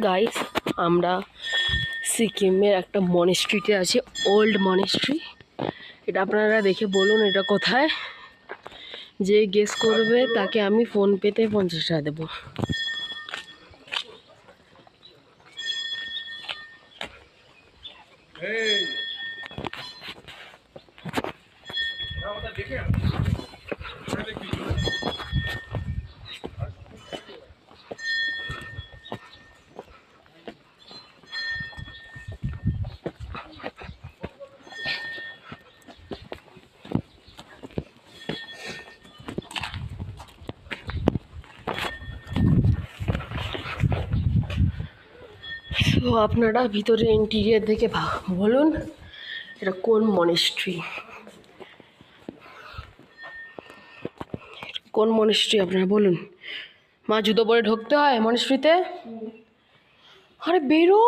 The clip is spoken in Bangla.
গাইস, আমরা সিকিমের একটা মনেস্ট্রিতে আছি, ওল্ড মনেস্ট্রি। এটা আপনারা দেখে বলুন এটা কোথায়। যে গেস করবে তাকে আমি ফোনপেতে 50 টাকা দেবো। তো আপনারা ভিতরে ইন্টিরিয়ার দেখে বলুন এটা কোন মনেস্ট্রি। কোন মনেস্ট্রি আপনারা বলুন। মা, জুতো পরে ঢুকতে হয় মনেস্ট্রিতে? আরে বেরো।